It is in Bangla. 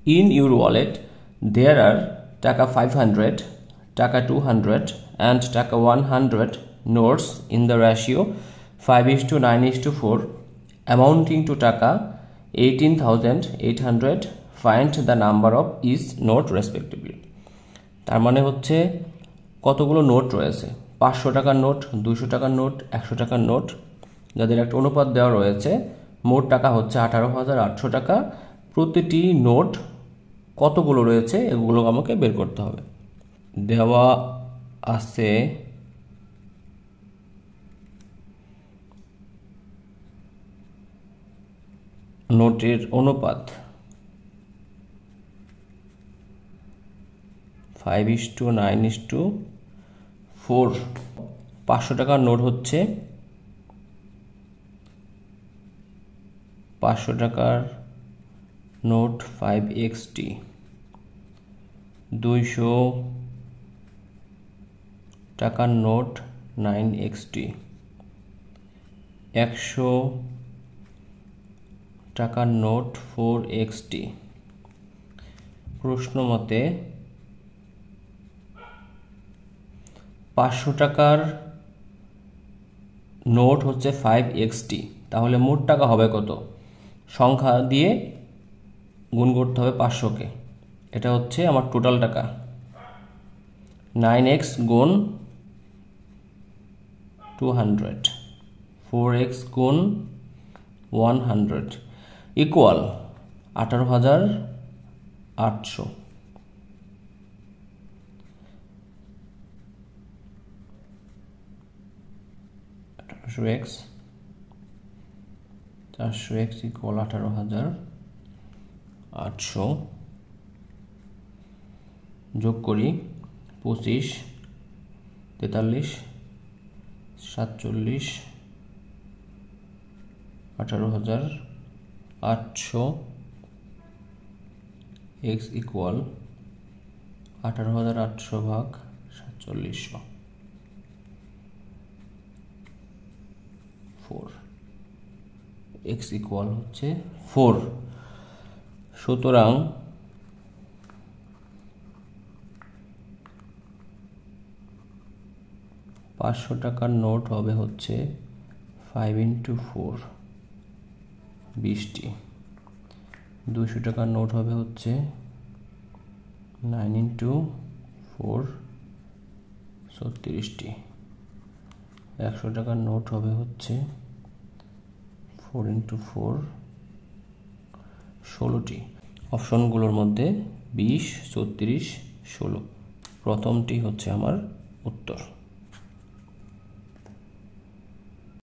In your wallet there are টাকা 500, টাকা 200 and টাকা 100 notes in the ratio 5:9:4 amounting to টাকা 18,800. Find the number of each note respectively. তার মানে হচ্ছে কতগুলো নোট রয়েছে, 500 টাকার নোট, 200 টাকার নোট, 100 টাকার নোট, যাদের একটা অনুপাত দেওয়া রয়েছে। মোট টাকা হচ্ছে 18,800 টাকা। প্রতিটি নোট কতগুলো রয়েছে এগুলো আমাকে বের করতে হবে। দেওয়া আছে নোটের অনুপাত 5:9:4। 500 টাকার নোট হচ্ছে 500 টাকার নোট 5xt, 200 টাকার নোট 9xt, 100 টাকার নোট 4xt। প্রশ্ন মতে 500 টাকার নোট হচ্ছে 5xt, তাহলে মোট টাকা হবে কত? সংখ্যা দিয়ে গুণ করতে হবে 500-কে। এটা হচ্ছে আমার টোটাল টাকা। 9x গুণ 200, 4x গুণ 100 ইকুয়াল 18,800। 400x equal 18,800। যোগ করি 25, 43, 47, 18,800 x ইকুয়াল 18,800 ভাগ 4700, 4। x ইকুয়াল হচ্ছে 4। সুতরাং পাঁচশো টাকার নোট হবে হচ্ছে 5x4 20টি, 200 টাকার নোট হবে হচ্ছে 9x4 36টি, 100 টাকার নোট হবে হচ্ছে 4x4 16টি। অপশনগুলোর মধ্যে 20, 36, 16 প্রথমটি হচ্ছে আমার উত্তর।